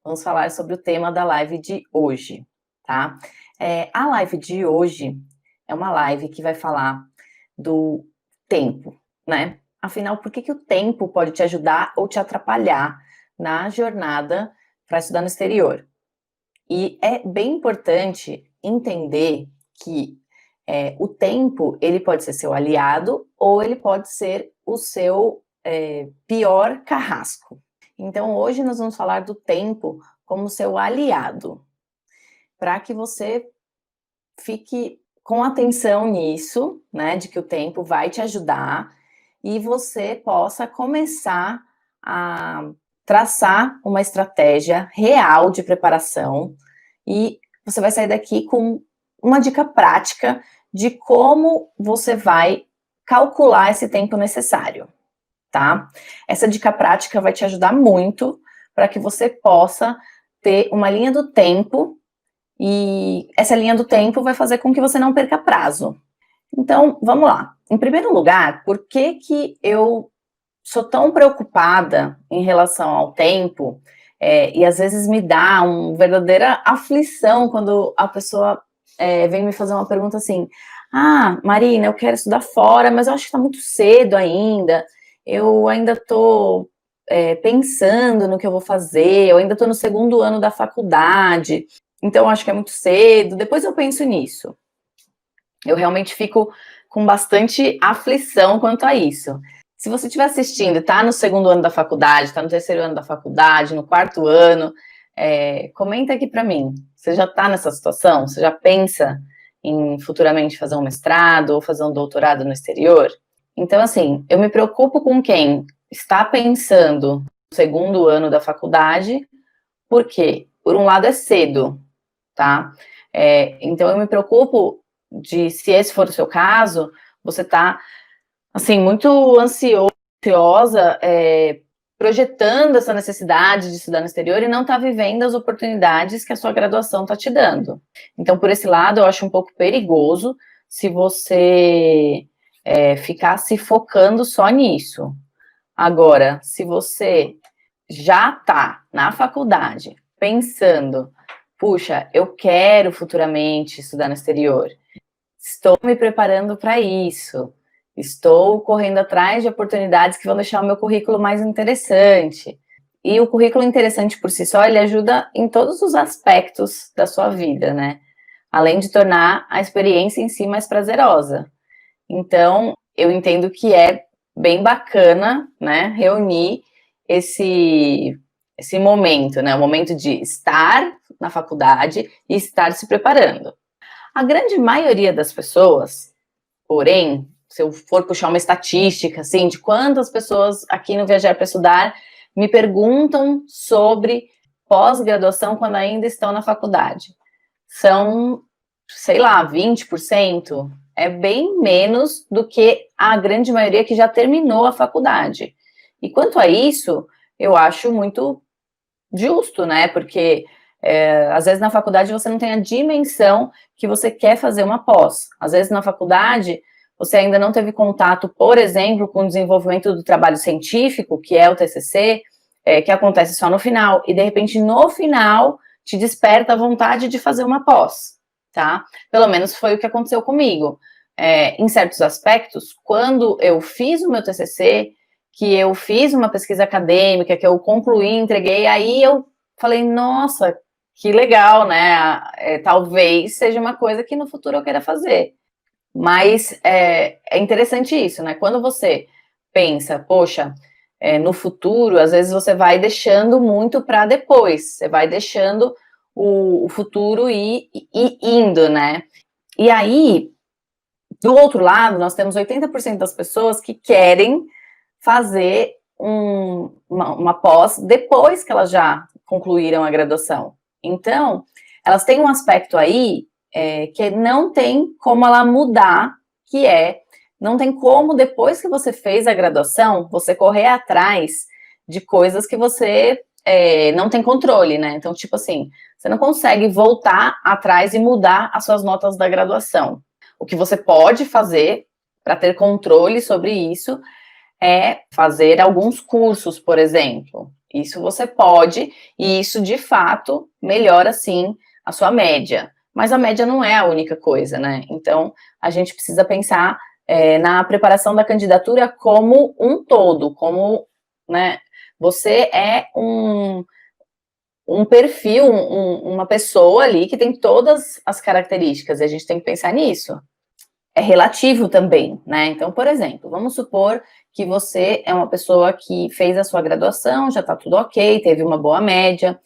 Vamos falar sobre o tema da live de hoje, tá? A live de hoje é uma live que vai falar do tempo, né? Afinal, por que o tempo pode te ajudar ou te atrapalhar na jornada para estudar no exterior? E é bem importante entender que o tempo, ele pode ser seu aliado ou ele pode ser o seu pior carrasco. Então, hoje nós vamos falar do tempo como seu aliado, para que você fique com atenção nisso, né, de que o tempo vai te ajudar e você possa começar a traçar uma estratégia real de preparação e você vai sair daqui com uma dica prática de como você vai calcular esse tempo necessário, tá? Essa dica prática vai te ajudar muito para que você possa ter uma linha do tempo e essa linha do tempo vai fazer com que você não perca prazo. Então, vamos lá. Em primeiro lugar, por que eu sou tão preocupada em relação ao tempo e às vezes me dá uma verdadeira aflição quando a pessoa vem me fazer uma pergunta assim: ah, Marina, eu quero estudar fora, mas eu acho que está muito cedo ainda, eu ainda estou pensando no que eu vou fazer, eu ainda estou no segundo ano da faculdade, então eu acho que é muito cedo, depois eu penso nisso. Eu realmente fico com bastante aflição quanto a isso. Se você estiver assistindo, está no segundo ano da faculdade, está no terceiro ano da faculdade, no quarto ano, comenta aqui para mim. Você já está nessa situação? Você já pensa em futuramente fazer um mestrado ou fazer um doutorado no exterior? Então, assim, eu me preocupo com quem está pensando no segundo ano da faculdade, porque, por um lado, é cedo, tá? Então, eu me preocupo de, se esse for o seu caso, você está, assim, muito ansiosa, projetando essa necessidade de estudar no exterior e não está vivendo as oportunidades que a sua graduação está te dando. Então, por esse lado, eu acho um pouco perigoso se você ficar se focando só nisso. Agora, se você já está na faculdade pensando, puxa, eu quero futuramente estudar no exterior, estou me preparando para isso, estou correndo atrás de oportunidades que vão deixar o meu currículo mais interessante. E o currículo interessante por si só, ele ajuda em todos os aspectos da sua vida, né? Além de tornar a experiência em si mais prazerosa. Então, eu entendo que é bem bacana, né, reunir esse momento, né, o momento de estar na faculdade e estar se preparando. A grande maioria das pessoas, porém, se eu for puxar uma estatística, assim, de quantas pessoas aqui no Viajar para Estudar me perguntam sobre pós-graduação quando ainda estão na faculdade. São, sei lá, 20%. É bem menos do que a grande maioria que já terminou a faculdade. E quanto a isso, eu acho muito justo, né? Porque às vezes na faculdade você não tem a dimensão que você quer fazer uma pós. Às vezes na faculdade você ainda não teve contato, por exemplo, com o desenvolvimento do trabalho científico, que é o TCC, que acontece só no final. E de repente no final te desperta a vontade de fazer uma pós, tá? Pelo menos foi o que aconteceu comigo. Em certos aspectos, quando eu fiz o meu TCC, que eu fiz uma pesquisa acadêmica, que eu concluí, entreguei, aí eu falei, nossa, que legal, né? Talvez seja uma coisa que no futuro eu queira fazer. Mas é interessante isso, né? Quando você pensa, poxa, no futuro, às vezes você vai deixando muito para depois, você vai deixando o futuro ir indo, né? E aí, do outro lado, nós temos 80% das pessoas que querem fazer uma pós depois que elas já concluíram a graduação. Então, elas têm um aspecto aí que não tem como ela mudar, que não tem como, depois que você fez a graduação, você correr atrás de coisas que você não tem controle, né? Então, tipo assim, você não consegue voltar atrás e mudar as suas notas da graduação. O que você pode fazer para ter controle sobre isso é fazer alguns cursos, por exemplo. Isso você pode, e isso de fato melhora sim a sua média. Mas a média não é a única coisa, né? Então a gente precisa pensar na preparação da candidatura como um todo, como, né, você é um perfil, uma pessoa ali que tem todas as características, e a gente tem que pensar nisso. É relativo também, né? Então, por exemplo, vamos supor que você é uma pessoa que fez a sua graduação, já tá tudo ok, teve uma boa média,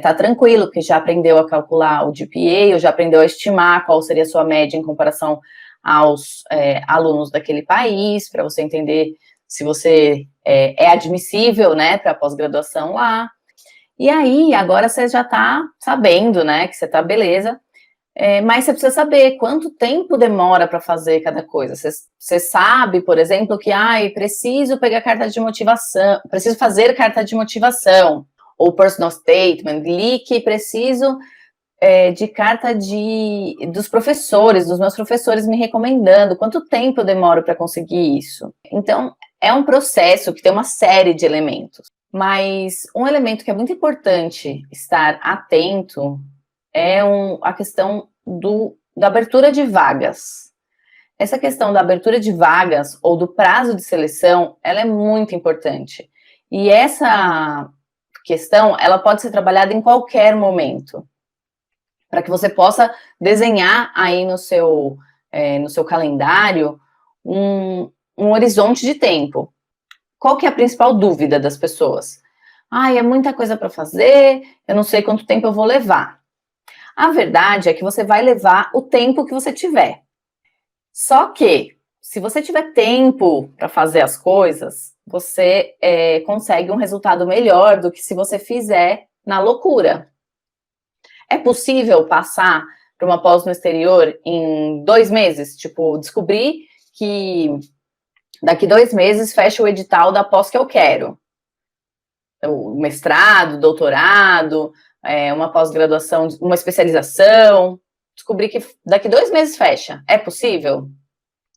tá tranquilo, porque já aprendeu a calcular o GPA, ou já aprendeu a estimar qual seria a sua média em comparação aos alunos daquele país, para você entender se você é admissível, né, para pós-graduação lá. E aí, agora você já tá sabendo, né, que você tá beleza, mas você precisa saber quanto tempo demora para fazer cada coisa. Você sabe, por exemplo, que preciso pegar carta de motivação, preciso fazer carta de motivação, ou personal statement, li que preciso de carta dos professores, dos meus professores me recomendando, quanto tempo eu demoro para conseguir isso. Então, é um processo que tem uma série de elementos. Mas um elemento que é muito importante estar atento é a questão da abertura de vagas. Essa questão da abertura de vagas ou do prazo de seleção, ela é muito importante. E essa questão, ela pode ser trabalhada em qualquer momento, para que você possa desenhar aí no seu calendário um horizonte de tempo. Qual que é a principal dúvida das pessoas? É muita coisa para fazer, eu não sei quanto tempo eu vou levar. A verdade é que você vai levar o tempo que você tiver. Só que, se você tiver tempo para fazer as coisas, você consegue um resultado melhor do que se você fizer na loucura. É possível passar para uma pós no exterior em 2 meses? Tipo, descobrir que daqui 2 meses fecha o edital da pós que eu quero. O mestrado, doutorado, uma pós-graduação, uma especialização. Descobrir que daqui 2 meses fecha. É possível?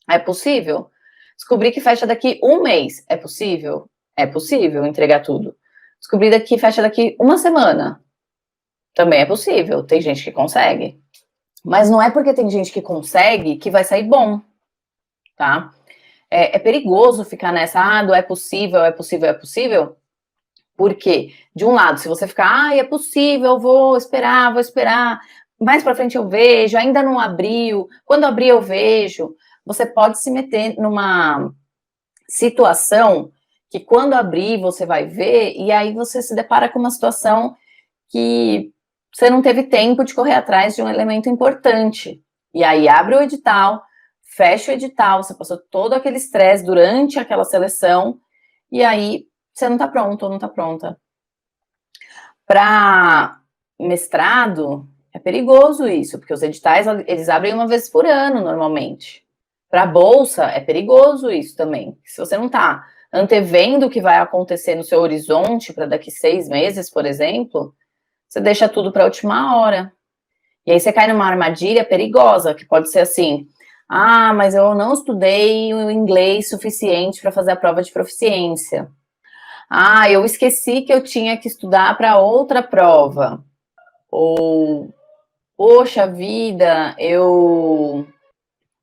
É possível. Descobrir que fecha daqui 1 mês. É possível? É possível entregar tudo. Descobrir que fecha daqui 1 semana. Também é possível. Tem gente que consegue. Mas não é porque tem gente que consegue que vai sair bom, tá? É perigoso ficar nessa, é possível, é possível, é possível. Porque, de um lado, se você ficar, é possível, vou esperar, mais pra frente eu vejo, ainda não abriu, quando abrir eu vejo, você pode se meter numa situação que quando abrir você vai ver, e aí você se depara com uma situação que você não teve tempo de correr atrás de um elemento importante. E aí abre o edital, fecha o edital, você passou todo aquele estresse durante aquela seleção, e aí você não está pronto ou não está pronta. Para mestrado, é perigoso isso, porque os editais, eles abrem 1 vez por ano, normalmente. Para bolsa, é perigoso isso também. Se você não está antevendo o que vai acontecer no seu horizonte para daqui 6 meses, por exemplo, você deixa tudo para a última hora. E aí você cai numa armadilha perigosa, que pode ser assim, mas eu não estudei o inglês suficiente para fazer a prova de proficiência. Eu esqueci que eu tinha que estudar para outra prova. Ou, poxa vida, eu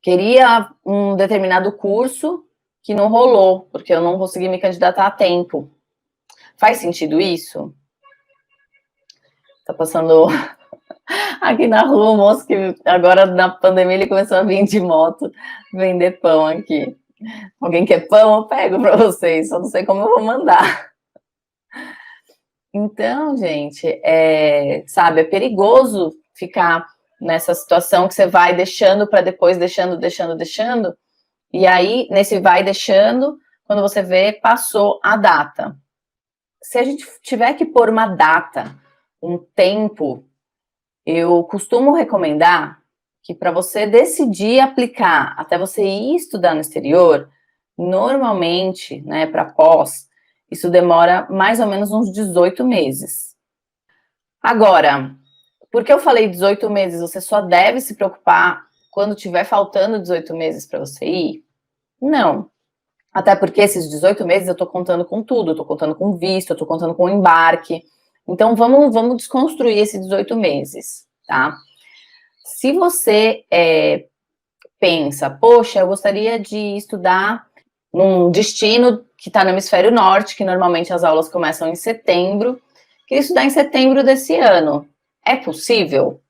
queria um determinado curso que não rolou, porque eu não consegui me candidatar a tempo. Faz sentido isso? Tá passando aqui na rua um moço que agora na pandemia ele começou a vir de moto vender pão aqui. Alguém quer pão? Eu pego para vocês, só não sei como eu vou mandar. Então, gente, sabe, é perigoso ficar nessa situação que você vai deixando para depois, deixando, e aí, nesse vai deixando, quando você vê, passou a data. Se a gente tiver que pôr uma data, um tempo, eu costumo recomendar que para você decidir aplicar até você ir estudar no exterior, normalmente, né, para pós, isso demora mais ou menos uns 18 meses. Agora, por que eu falei 18 meses? Você só deve se preocupar quando tiver faltando 18 meses para você ir? Não. Até porque esses 18 meses eu estou contando com tudo, estou contando com visto, estou contando com embarque. Então, vamos desconstruir esses 18 meses, tá? Se você pensa, poxa, eu gostaria de estudar num destino que está no hemisfério norte, que normalmente as aulas começam em setembro, queria estudar em setembro desse ano. É possível?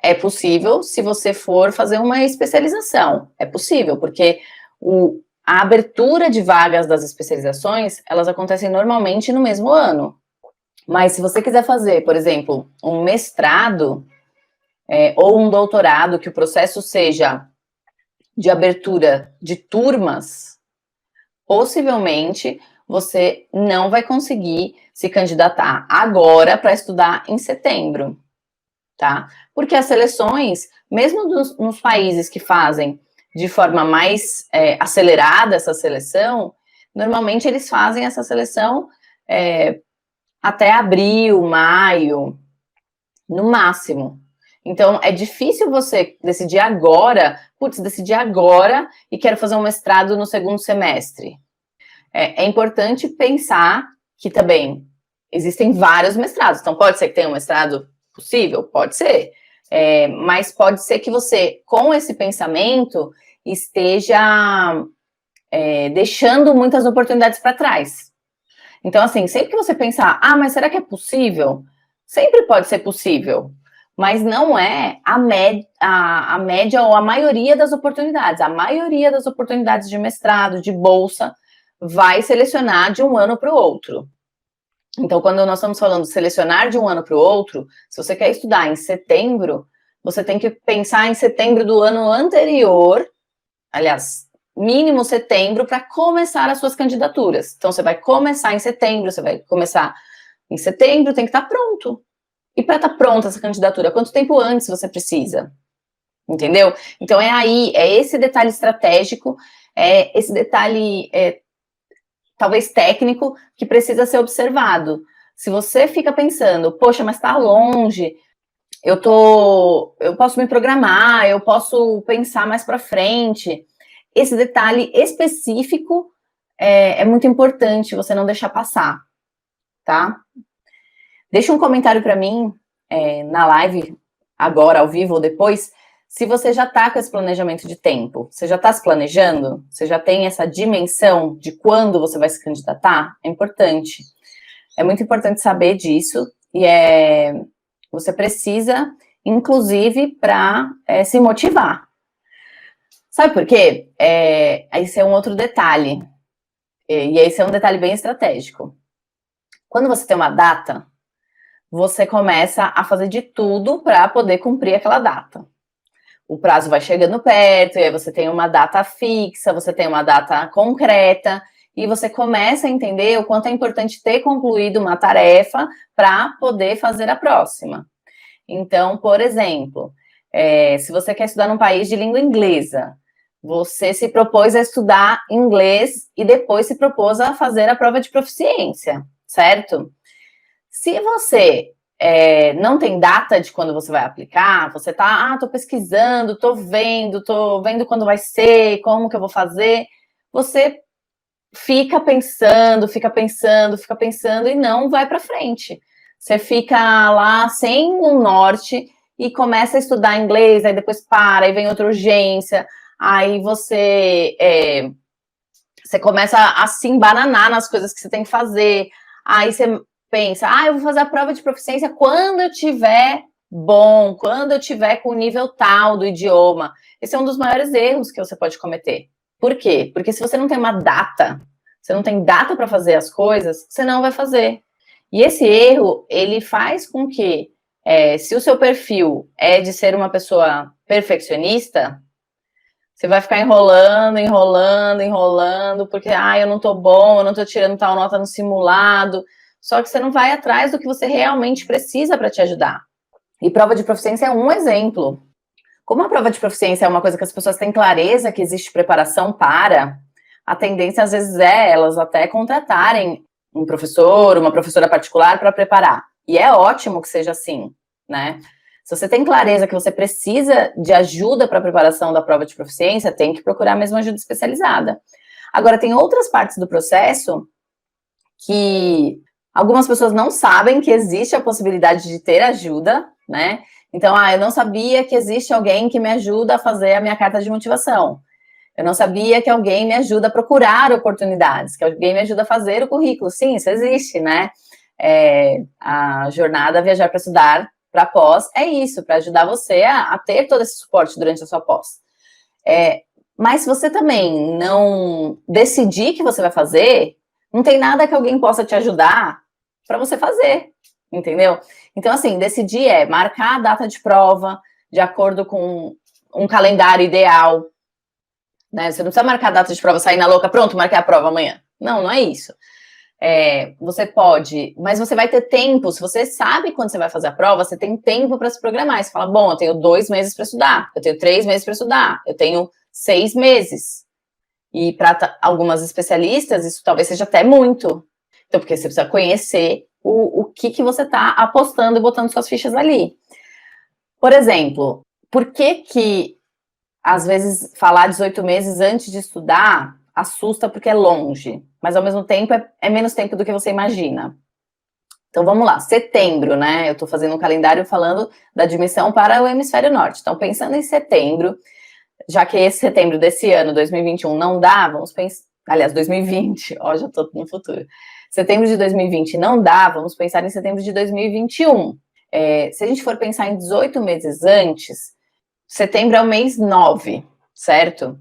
É possível se você for fazer uma especialização. É possível, porque a abertura de vagas das especializações, elas acontecem normalmente no mesmo ano. Mas se você quiser fazer, por exemplo, um mestrado ou um doutorado, que o processo seja de abertura de turmas, possivelmente você não vai conseguir se candidatar agora para estudar em setembro, tá? Porque as seleções, mesmo nos países que fazem de forma mais acelerada essa seleção, normalmente eles fazem essa seleção até abril, maio, no máximo. Então, é difícil você decidir agora, decidi agora e quero fazer um mestrado no segundo semestre. É importante pensar que também existem vários mestrados. Então, pode ser que tenha um mestrado possível? Pode ser. Mas pode ser que você, com esse pensamento, esteja deixando muitas oportunidades para trás. Então, assim, sempre que você pensar, mas será que é possível? Sempre pode ser possível, mas não é a média ou a maioria das oportunidades. A maioria das oportunidades de mestrado, de bolsa, vai selecionar de um ano para o outro. Então, quando nós estamos falando de selecionar de um ano para o outro, se você quer estudar em setembro, você tem que pensar em setembro do ano anterior, aliás, mínimo setembro, para começar as suas candidaturas. Então, você vai começar em setembro, tem que estar pronto. E para estar pronta essa candidatura, quanto tempo antes você precisa? Entendeu? Então, é esse detalhe estratégico, esse detalhe talvez técnico, que precisa ser observado. Se você fica pensando, poxa, mas está longe, eu posso me programar, eu posso pensar mais para frente. Esse detalhe específico é muito importante você não deixar passar, tá? Deixa um comentário para mim na live, agora, ao vivo ou depois, se você já está com esse planejamento de tempo. Você já está se planejando? Você já tem essa dimensão de quando você vai se candidatar? É importante. É muito importante saber disso e você precisa, inclusive, para se motivar. Sabe por quê? Esse é um outro detalhe. E esse é um detalhe bem estratégico. Quando você tem uma data, você começa a fazer de tudo para poder cumprir aquela data. O prazo vai chegando perto, e aí você tem uma data fixa, você tem uma data concreta, e você começa a entender o quanto é importante ter concluído uma tarefa para poder fazer a próxima. Então, por exemplo, se você quer estudar num país de língua inglesa, você se propôs a estudar inglês e depois se propôs a fazer a prova de proficiência, certo? Se você não tem data de quando você vai aplicar, você tá, tô pesquisando, tô vendo quando vai ser, como que eu vou fazer, você fica pensando e não vai para frente. Você fica lá sem um norte e começa a estudar inglês, aí depois para, aí vem outra urgência, aí você começa a se embananar nas coisas que você tem que fazer, aí você pensa, eu vou fazer a prova de proficiência quando eu tiver bom, quando eu tiver com o nível tal do idioma. Esse é um dos maiores erros que você pode cometer. Por quê? Porque se você não tem uma data, você não tem data para fazer as coisas, você não vai fazer. E esse erro, ele faz com que, se o seu perfil é de ser uma pessoa perfeccionista, você vai ficar enrolando, porque, eu não tô bom, eu não tô tirando tal nota no simulado, só que você não vai atrás do que você realmente precisa para te ajudar. E prova de proficiência é um exemplo. Como a prova de proficiência é uma coisa que as pessoas têm clareza que existe preparação para, a tendência às vezes é elas até contratarem um professor, uma professora particular para preparar. E é ótimo que seja assim, né? Se você tem clareza que você precisa de ajuda para a preparação da prova de proficiência, tem que procurar mesmo ajuda especializada. Agora, tem outras partes do processo que algumas pessoas não sabem que existe a possibilidade de ter ajuda, né? Então, eu não sabia que existe alguém que me ajuda a fazer a minha carta de motivação. Eu não sabia que alguém me ajuda a procurar oportunidades, que alguém me ajuda a fazer o currículo. Sim, isso existe, né? A jornada Viajar para Estudar para pós é isso, para ajudar você a ter todo esse suporte durante a sua pós. Mas se você também não decidir que você vai fazer, não tem nada que alguém possa te ajudar para você fazer, entendeu? Então, assim, decidir é marcar a data de prova de acordo com um calendário ideal, né? Você não precisa marcar a data de prova, sair na louca, pronto, marquei a prova amanhã. Não é isso. Você pode, mas você vai ter tempo. Se você sabe quando você vai fazer a prova, você tem tempo para se programar. Você fala, bom, eu tenho 2 meses para estudar, eu tenho 3 meses para estudar, eu tenho 6 meses. E para algumas especialistas, isso talvez seja até muito. Então, porque você precisa conhecer o que você está apostando e botando suas fichas ali. Por exemplo, por que às vezes falar 18 meses antes de estudar assusta porque é longe, mas ao mesmo tempo é menos tempo do que você imagina. Então vamos lá, setembro, né? Eu estou fazendo um calendário falando da admissão para o hemisfério norte. Então, pensando em setembro, já que esse setembro desse ano, 2021, não dá, vamos pensar. Aliás, 2020, ó, já estou no futuro. Setembro de 2020 não dá, vamos pensar em setembro de 2021. Se a gente for pensar em 18 meses antes, setembro é o mês 9, certo?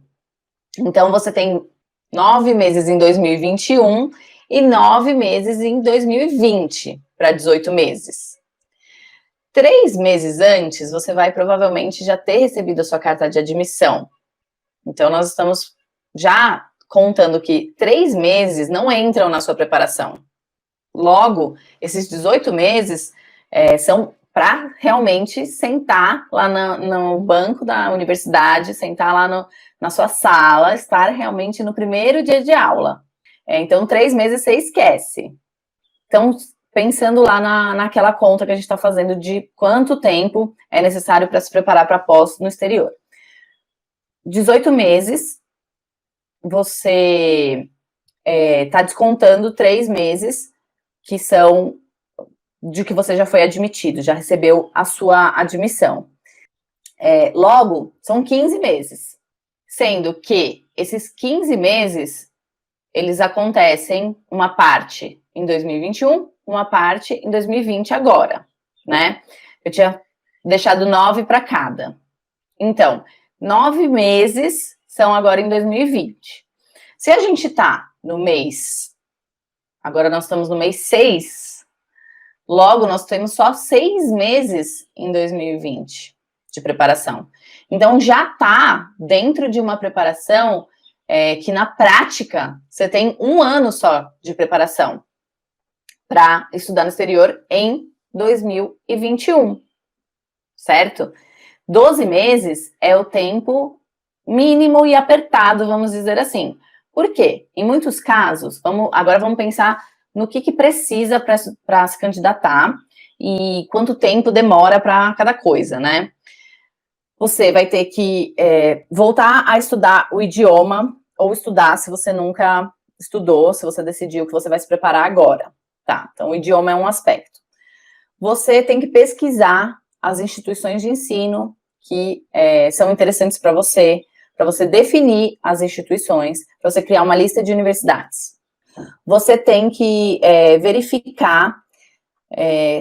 Então, você tem 9 meses em 2021 e 9 meses em 2020 para 18 meses. 3 meses antes, você vai provavelmente já ter recebido a sua carta de admissão. Então, nós estamos já contando que 3 meses não entram na sua preparação. Logo, esses 18 meses são para realmente sentar lá no banco da universidade, sentar lá na sua sala, estar realmente no primeiro dia de aula. Então, 3 meses você esquece. Então, pensando lá naquela conta que a gente está fazendo de quanto tempo é necessário para se preparar para pós no exterior. 18 meses, você está descontando 3 meses, que são de que você já foi admitido, já recebeu a sua admissão. Logo, são 15 meses, sendo que esses 15 meses, eles acontecem uma parte em 2021, uma parte em 2020 agora, né? Eu tinha deixado 9 para cada. Então, 9 meses são agora em 2020. Se a gente tá no mês, agora nós estamos no mês 6, logo nós temos só 6 meses em 2020 de preparação. Então, já tá dentro de uma preparação que na prática você tem 1 ano só de preparação para estudar no exterior em 2021, certo? 12 meses é o tempo mínimo e apertado, vamos dizer assim. Por quê? Em muitos casos, agora vamos pensar no que precisa para se candidatar e quanto tempo demora para cada coisa, né? Você vai ter que voltar a estudar o idioma, ou estudar se você nunca estudou, se você decidiu que você vai se preparar agora. Tá, então o idioma é um aspecto. Você tem que pesquisar as instituições de ensino que são interessantes para você definir as instituições, para você criar uma lista de universidades. Você tem que verificar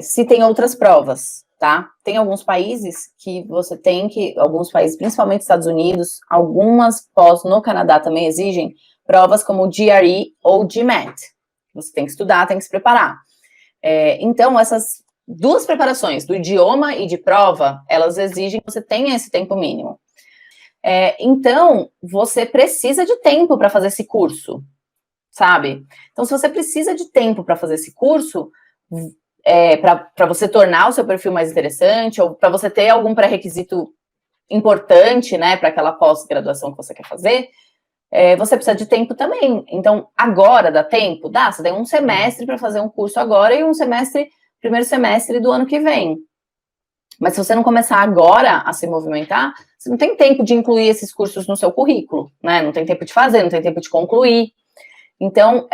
se tem outras provas, tá? Tem alguns países que você tem que, alguns países, principalmente Estados Unidos, algumas pós no Canadá também exigem provas como o GRE ou GMAT. Você tem que estudar, tem que se preparar. Então, essas 2 preparações, do idioma e de prova, elas exigem que você tenha esse tempo mínimo. Então, você precisa de tempo para fazer esse curso, sabe? Então, se você precisa de tempo para fazer esse curso, para você tornar o seu perfil mais interessante, ou para você ter algum pré-requisito importante, né, para aquela pós-graduação que você quer fazer, você precisa de tempo também. Então, agora dá tempo? Dá, você tem 1 semestre para fazer um curso agora e 1 semestre, primeiro semestre do ano que vem. Mas se você não começar agora a se movimentar, você não tem tempo de incluir esses cursos no seu currículo, né? Não tem tempo de fazer, não tem tempo de concluir. Então,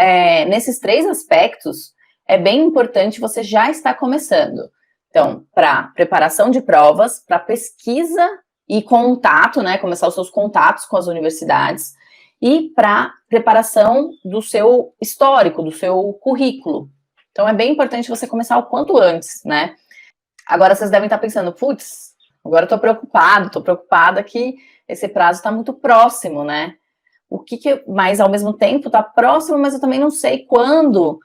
nesses 3 aspectos, é bem importante você já estar começando. Então, para preparação de provas, para pesquisa e contato, né? Começar os seus contatos com as universidades, e para preparação do seu histórico, do seu currículo. Então, é bem importante você começar o quanto antes, né? Agora, vocês devem estar pensando, putz, agora eu estou preocupada que esse prazo está muito próximo, né? Mas ao mesmo tempo está próximo, mas eu também não sei quando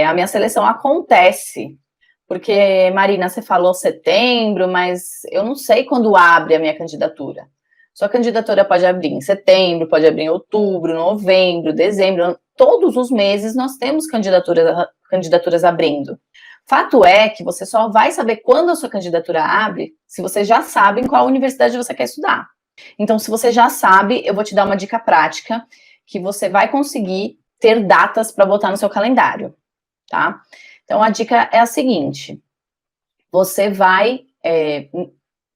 a minha seleção acontece. Porque, Marina, você falou setembro, mas eu não sei quando abre a minha candidatura. Sua candidatura pode abrir em setembro, pode abrir em outubro, novembro, dezembro. Todos os meses nós temos candidaturas abrindo. Fato é que você só vai saber quando a sua candidatura abre se você já sabe em qual universidade você quer estudar. Então, se você já sabe, eu vou te dar uma dica prática que você vai conseguir ter datas para botar no seu calendário, tá? Então, a dica é a seguinte: você vai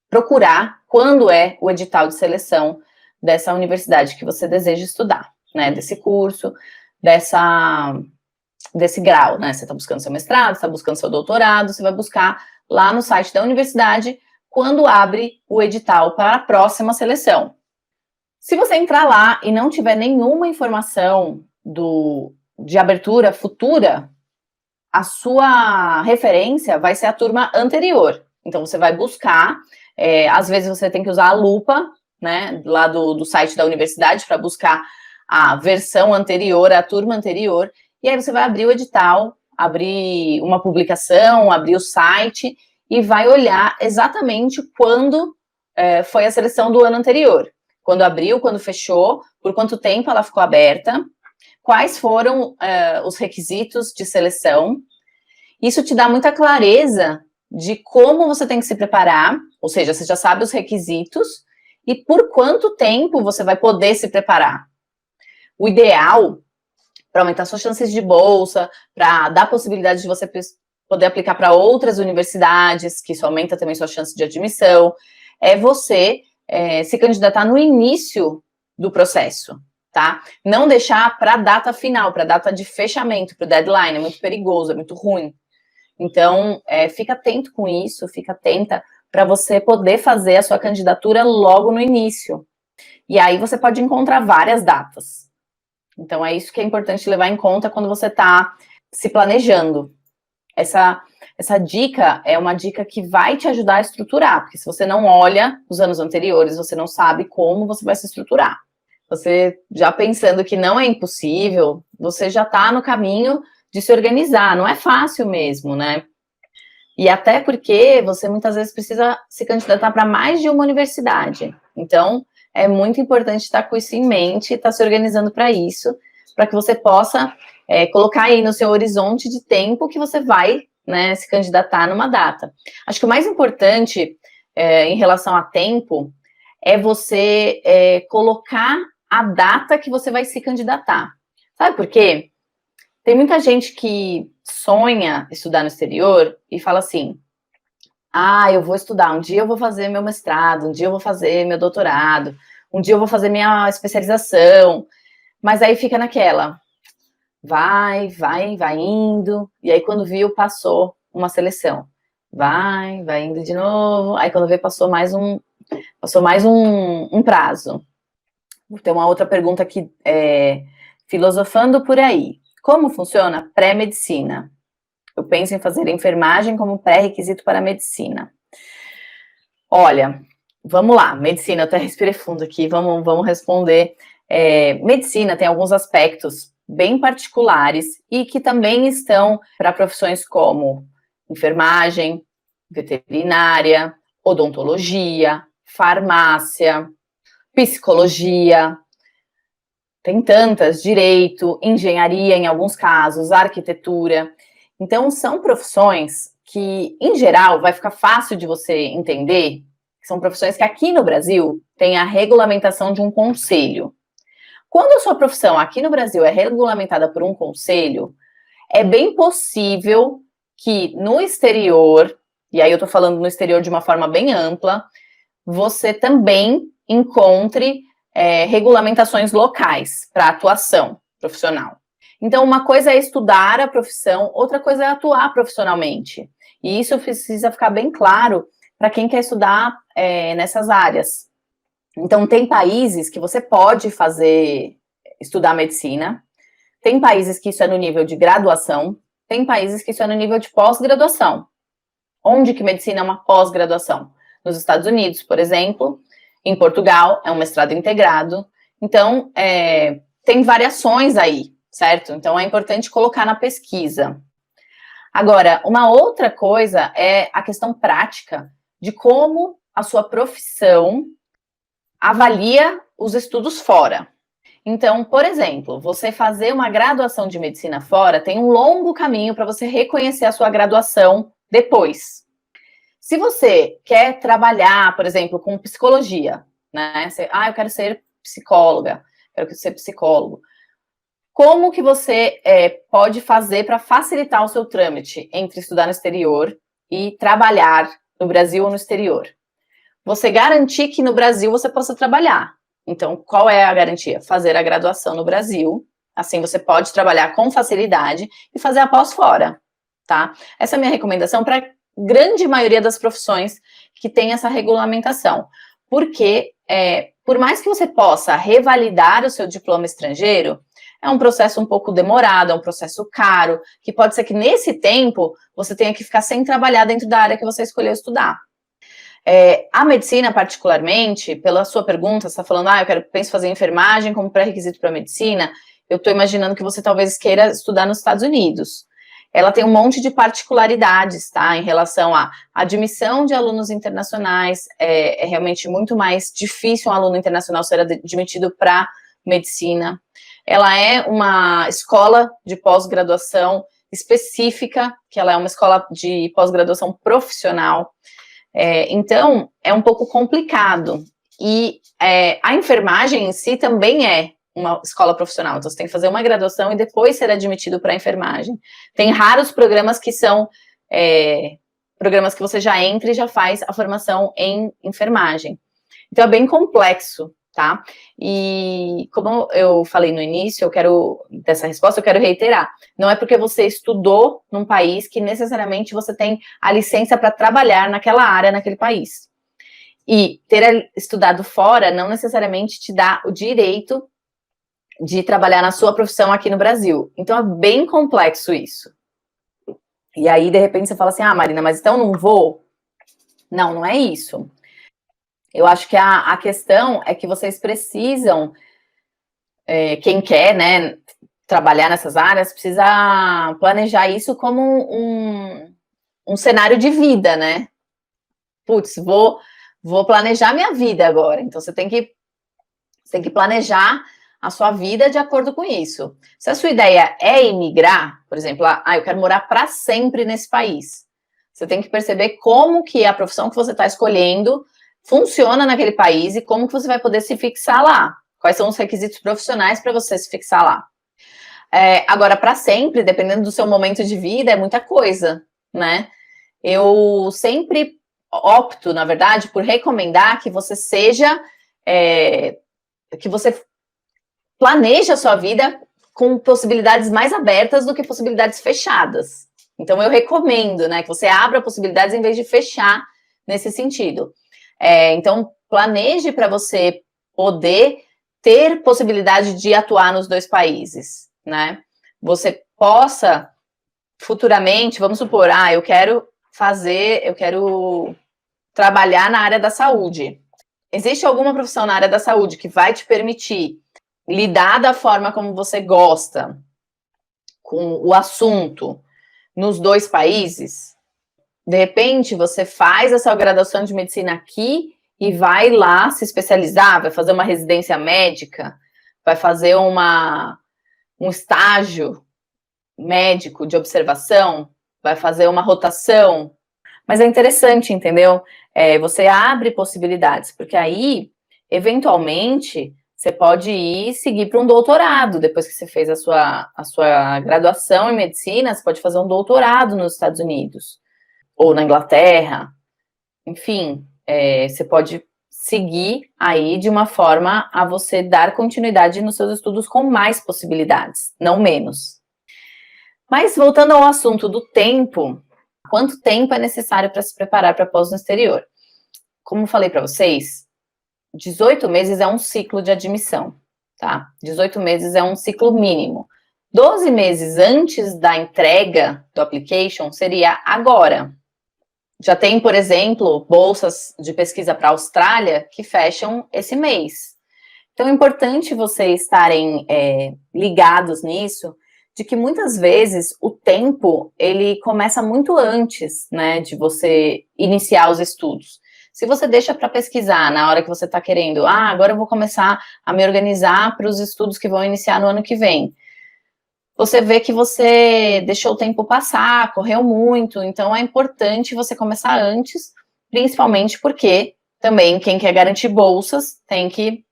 procurar quando é o edital de seleção dessa universidade que você deseja estudar, né? Desse curso, desse grau, né? Você está buscando seu mestrado, está buscando seu doutorado, você vai buscar lá no site da universidade quando abre o edital para a próxima seleção. Se você entrar lá e não tiver nenhuma informação de abertura futura, a sua referência vai ser a turma anterior. Então, você vai buscar, às vezes você tem que usar a lupa, né, lá do site da universidade para buscar a versão anterior, a turma anterior, e aí você vai abrir o edital, abrir uma publicação, abrir o site e vai olhar exatamente quando foi a seleção do ano anterior. Quando abriu, quando fechou, por quanto tempo ela ficou aberta, quais foram os requisitos de seleção. Isso te dá muita clareza de como você tem que se preparar, ou seja, você já sabe os requisitos e por quanto tempo você vai poder se preparar. O ideal, para aumentar suas chances de bolsa, para dar possibilidade de você poder aplicar para outras universidades, que isso aumenta também sua chance de admissão, é você se candidatar no início do processo, tá? Não deixar para a data final, para a data de fechamento, para o deadline, é muito perigoso, é muito ruim. Então, fica atento com isso, fica atenta para você poder fazer a sua candidatura logo no início. E aí você pode encontrar várias datas. Então, é isso que é importante levar em conta quando você está se planejando. Essa dica é uma dica que vai te ajudar a estruturar, porque se você não olha os anos anteriores, você não sabe como você vai se estruturar. Você já pensando que não é impossível, você já está no caminho de se organizar, não é fácil mesmo, né? E até porque você muitas vezes precisa se candidatar para mais de uma universidade. Então, é muito importante estar com isso em mente, estar se organizando para isso, para que você possa colocar aí no seu horizonte de tempo que você vai, né, se candidatar numa data. Acho que o mais importante em relação a tempo é você colocar a data que você vai se candidatar. Sabe por quê? Tem muita gente que sonha estudar no exterior e fala assim: eu vou estudar, um dia eu vou fazer meu mestrado, um dia eu vou fazer meu doutorado, um dia eu vou fazer minha especialização, mas aí fica naquela, vai indo, e aí quando viu, passou uma seleção, vai indo de novo, aí quando vê, passou mais um prazo. Tem uma outra pergunta aqui, filosofando por aí. Como funciona pré-medicina? Eu penso em fazer enfermagem como pré-requisito para a medicina. Olha, vamos lá, medicina, eu até respirei fundo aqui, vamos responder. Medicina tem alguns aspectos bem particulares e que também estão para profissões como enfermagem, veterinária, odontologia, farmácia, psicologia, tem tantas, direito, engenharia em alguns casos, arquitetura. Então, são profissões que, em geral, vai ficar fácil de você entender, são profissões que aqui no Brasil tem a regulamentação de um conselho. Quando a sua profissão aqui no Brasil é regulamentada por um conselho, é bem possível que no exterior e aí eu estou falando no exterior de uma forma bem ampla, você também encontre regulamentações locais para atuação profissional. Então, uma coisa é estudar a profissão, outra coisa é atuar profissionalmente. E isso precisa ficar bem claro para quem quer estudar nessas áreas. Então, tem países que você pode estudar medicina, tem países que isso é no nível de graduação, tem países que isso é no nível de pós-graduação. Onde que medicina é uma pós-graduação? Nos Estados Unidos, por exemplo, em Portugal, é um mestrado integrado. Então, tem variações aí, certo? Então, é importante colocar na pesquisa. Agora, uma outra coisa é a questão prática de como a sua profissão avalia os estudos fora. Então, por exemplo, você fazer uma graduação de medicina fora tem um longo caminho para você reconhecer a sua graduação depois. Se você quer trabalhar, por exemplo, com psicologia, né? Eu quero ser psicóloga, quero ser psicólogo. Como que você pode fazer para facilitar o seu trâmite entre estudar no exterior e trabalhar no Brasil ou no exterior? Você garantir que no Brasil você possa trabalhar. Então, qual é a garantia? Fazer a graduação no Brasil, assim você pode trabalhar com facilidade e fazer a pós fora, tá? Essa é a minha recomendação para a grande maioria das profissões que tem essa regulamentação. Porque, por mais que você possa revalidar o seu diploma estrangeiro, é um processo um pouco demorado, é um processo caro, que pode ser que nesse tempo você tenha que ficar sem trabalhar dentro da área que você escolheu estudar. A medicina, particularmente, pela sua pergunta, você está falando, penso fazer enfermagem como pré-requisito para medicina, eu estou imaginando que você talvez queira estudar nos Estados Unidos. Ela tem um monte de particularidades, tá, em relação à admissão de alunos internacionais, é realmente muito mais difícil um aluno internacional ser admitido para medicina. Ela é uma escola de pós-graduação específica, que ela é uma escola de pós-graduação profissional. Então, é um pouco complicado. E a enfermagem em si também é uma escola profissional. Então, você tem que fazer uma graduação e depois ser admitido para a enfermagem. Tem raros programas que são programas que você já entra e já faz a formação em enfermagem. Então, é bem complexo, tá? E como eu falei no início, dessa resposta, eu quero reiterar. Não é porque você estudou num país que necessariamente você tem a licença para trabalhar naquela área, naquele país. E ter estudado fora não necessariamente te dá o direito de trabalhar na sua profissão aqui no Brasil. Então, é bem complexo isso. E aí, de repente, você fala assim, Marina, mas então não vou? Não, não é isso. Eu acho que a questão é que vocês precisam, quem quer, né, trabalhar nessas áreas, precisa planejar isso como um cenário de vida, né? Putz, vou planejar minha vida agora. Então, você tem que planejar a sua vida de acordo com isso. Se a sua ideia é emigrar, por exemplo, eu quero morar para sempre nesse país. Você tem que perceber como que a profissão que você está escolhendo funciona naquele país e como que você vai poder se fixar lá. Quais são os requisitos profissionais para você se fixar lá. Agora, para sempre, dependendo do seu momento de vida, é muita coisa, né? Eu sempre opto, na verdade, por recomendar que você que você planeje a sua vida com possibilidades mais abertas do que possibilidades fechadas. Então, eu recomendo, né, que você abra possibilidades em vez de fechar nesse sentido. Então, planeje para você poder ter possibilidade de atuar nos dois países, né? Você possa, futuramente, vamos supor, eu quero trabalhar na área da saúde. Existe alguma profissão na área da saúde que vai te permitir lidar da forma como você gosta com o assunto nos dois países? De repente, você faz a sua graduação de medicina aqui e vai lá se especializar, vai fazer uma residência médica, vai fazer um estágio médico de observação, vai fazer uma rotação. Mas é interessante, entendeu? Você abre possibilidades, porque aí, eventualmente, você pode ir seguir para um doutorado. Depois que você fez a sua graduação em medicina, você pode fazer um doutorado nos Estados Unidos. ou na Inglaterra, enfim, você pode seguir aí de uma forma a você dar continuidade nos seus estudos com mais possibilidades, não menos. Mas voltando ao assunto do tempo, quanto tempo é necessário para se preparar para pós no exterior? Como falei para vocês, 18 meses é um ciclo de admissão, tá? 18 meses é um ciclo mínimo. 12 meses antes da entrega do application seria agora. Já tem, por exemplo, bolsas de pesquisa para a Austrália que fecham esse mês. Então é importante vocês estarem ligados nisso, de que muitas vezes o tempo, ele começa muito antes, né, de você iniciar os estudos. Se você deixa para pesquisar na hora que você está querendo, agora eu vou começar a me organizar para os estudos que vão iniciar no ano que vem, você vê que você deixou o tempo passar, correu muito, então é importante você começar antes, principalmente porque também quem quer garantir bolsas tem que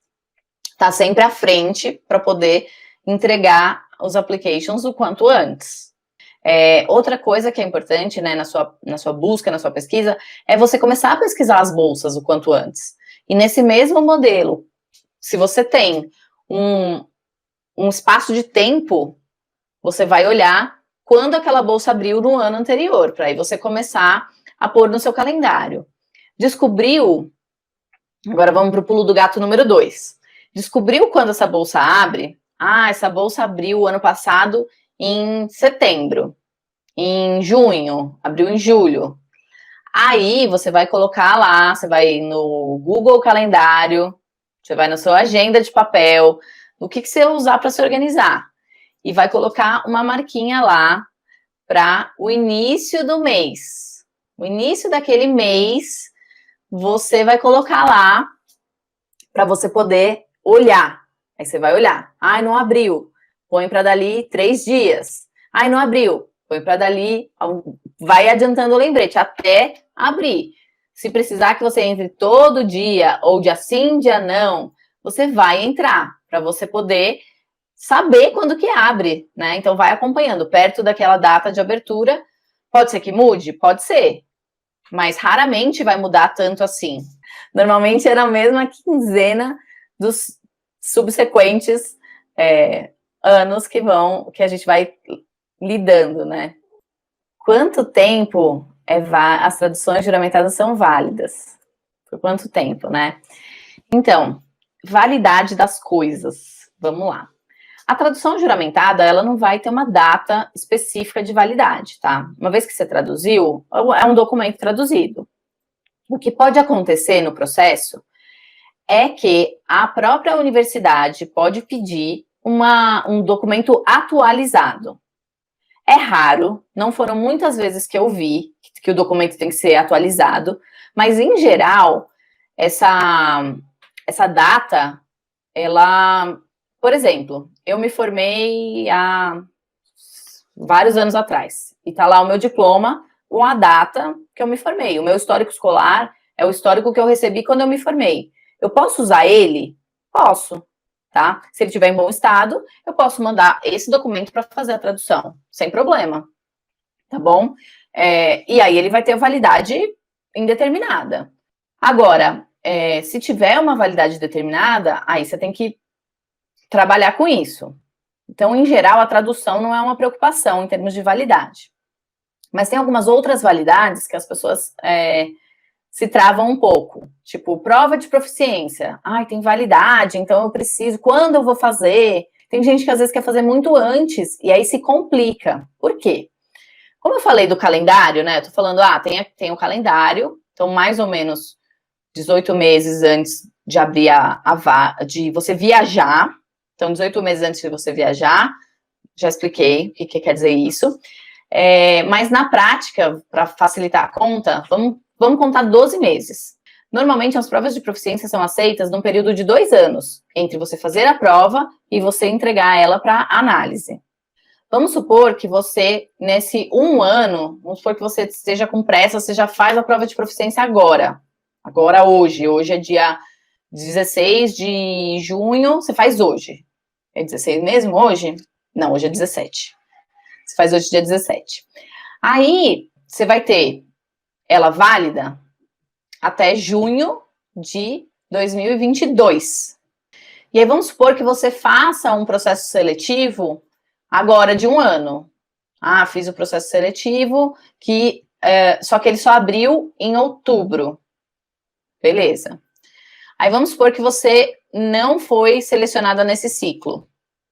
estar sempre à frente para poder entregar os applications o quanto antes. Outra coisa que é importante, né, na sua busca, na sua pesquisa, é você começar a pesquisar as bolsas o quanto antes. E nesse mesmo modelo, se você tem um espaço de tempo, você vai olhar quando aquela bolsa abriu no ano anterior, para aí você começar a pôr no seu calendário. Descobriu, agora vamos para o pulo do gato número 2. Descobriu quando essa bolsa abre? Essa bolsa abriu ano passado em setembro, em junho, abriu em julho. Aí você vai colocar lá, você vai no Google Calendário, você vai na sua agenda de papel, o que você usar para se organizar. E vai colocar uma marquinha lá para o início do mês. O início daquele mês, você vai colocar lá para você poder olhar. Aí você vai olhar. Não abriu. Põe para dali 3 dias. Não abriu. Põe para dali. Vai adiantando o lembrete até abrir. Se precisar que você entre todo dia, ou dia sim, dia não, você vai entrar para você poder saber quando que abre, né? Então vai acompanhando perto daquela data de abertura. Pode ser que mude? Pode ser. Mas raramente vai mudar tanto assim. Normalmente é na mesma quinzena dos subsequentes anos que a gente vai lidando, né? Quanto tempo as traduções juramentadas são válidas? Por quanto tempo, né? Então, validade das coisas. Vamos lá. A tradução juramentada, ela não vai ter uma data específica de validade, tá? Uma vez que você traduziu, é um documento traduzido. O que pode acontecer no processo é que a própria universidade pode pedir um documento atualizado. É raro, não foram muitas vezes que eu vi que o documento tem que ser atualizado, mas em geral, essa data, ela... Por exemplo, eu me formei há vários anos atrás, e tá lá o meu diploma com a data que eu me formei. O meu histórico escolar é o histórico que eu recebi quando eu me formei. Eu posso usar ele? Posso, tá? Se ele estiver em bom estado, eu posso mandar esse documento para fazer a tradução, sem problema, tá bom? E aí ele vai ter validade indeterminada. Agora, se tiver uma validade determinada, aí você tem que trabalhar com isso. Então, em geral, a tradução não é uma preocupação em termos de validade. Mas tem algumas outras validades que as pessoas se travam um pouco. Tipo, prova de proficiência. Tem validade, então eu preciso. Quando eu vou fazer? Tem gente que às vezes quer fazer muito antes e aí se complica. Por quê? Como eu falei do calendário, né? Eu tô falando, tem o calendário, então mais ou menos 18 meses antes de abrir de você viajar. Então, 18 meses antes de você viajar, já expliquei o que quer dizer isso. Mas na prática, para facilitar a conta, vamos contar 12 meses. Normalmente, as provas de proficiência são aceitas num período de 2 anos, entre você fazer a prova e você entregar ela para análise. Vamos supor que você, nesse 1 ano, vamos supor que você esteja com pressa, você já faz a prova de proficiência agora. Hoje é dia 16 de junho, você faz hoje. É 16 mesmo hoje? Não, hoje é 17. Você faz hoje dia 17. Aí, você vai ter ela válida até junho de 2022. E aí vamos supor que você faça um processo seletivo agora de 1 ano. Ah, fiz o processo seletivo, só que ele só abriu em outubro. Beleza. Aí vamos supor que você não foi selecionada nesse ciclo.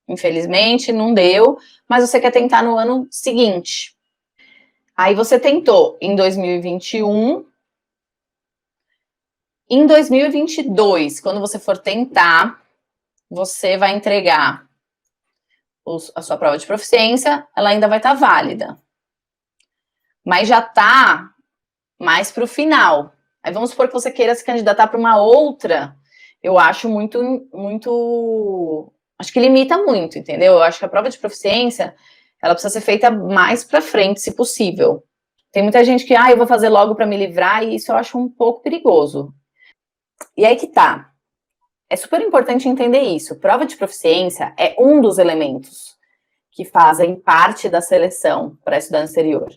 Infelizmente, não deu, mas você quer tentar no ano seguinte. Aí você tentou em 2021. Em 2022, quando você for tentar, você vai entregar a sua prova de proficiência, ela ainda vai estar válida. Mas já está mais para o final. Aí vamos supor que você queira se candidatar para uma outra. Eu acho acho que limita muito, entendeu? Eu acho que a prova de proficiência, ela precisa ser feita mais para frente, se possível. Tem muita gente que, eu vou fazer logo para me livrar, e isso eu acho um pouco perigoso. E aí que tá. É super importante entender isso. Prova de proficiência é um dos elementos que fazem parte da seleção para estudar no exterior.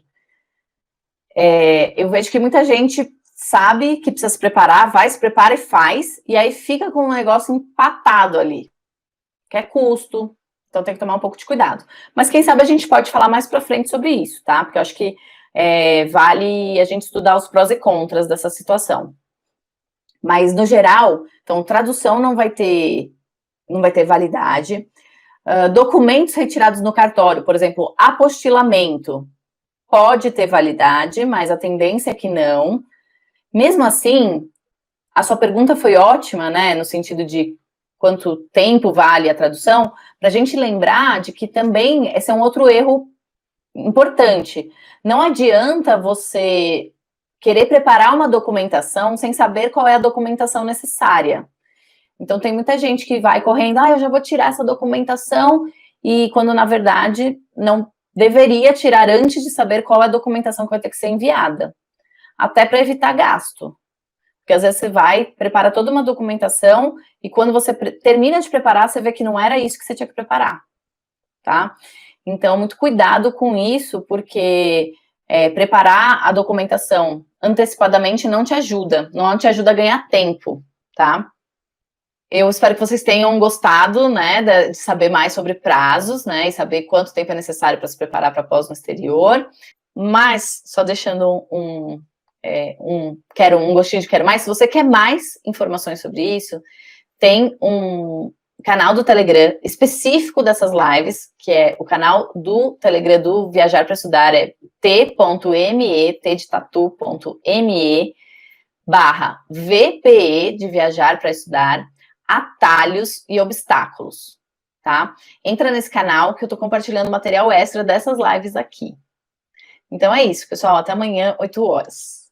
Eu vejo que muita gente sabe que precisa se preparar, vai, se prepara e faz, e aí fica com um negócio empatado ali, que é custo, então tem que tomar um pouco de cuidado. Mas quem sabe a gente pode falar mais para frente sobre isso, tá? Porque eu acho que vale a gente estudar os prós e contras dessa situação. Mas, no geral, então, tradução não vai ter validade. Documentos retirados no cartório, por exemplo, apostilamento, pode ter validade, mas a tendência é que não. Mesmo assim, a sua pergunta foi ótima, né, no sentido de quanto tempo vale a tradução, para a gente lembrar de que também esse é um outro erro importante. Não adianta você querer preparar uma documentação sem saber qual é a documentação necessária. Então, tem muita gente que vai correndo, eu já vou tirar essa documentação, e quando, na verdade, não deveria tirar antes de saber qual é a documentação que vai ter que ser enviada. Até para evitar gasto. Porque, às vezes, você vai, prepara toda uma documentação, e quando você termina de preparar, você vê que não era isso que você tinha que preparar. Tá? Então, muito cuidado com isso, porque preparar a documentação antecipadamente não te ajuda a ganhar tempo, tá? Eu espero que vocês tenham gostado, né, de saber mais sobre prazos, né, e saber quanto tempo é necessário para se preparar para pós no exterior. Mas, só deixando um gostinho de quero mais, se você quer mais informações sobre isso, tem um canal do Telegram específico dessas lives, que é o canal do Telegram do Viajar para Estudar, é t.me/VPE de Viajar para Estudar, atalhos e obstáculos, tá? Entra nesse canal que eu tô compartilhando material extra dessas lives aqui. Então é isso, pessoal. Até amanhã, 8 horas.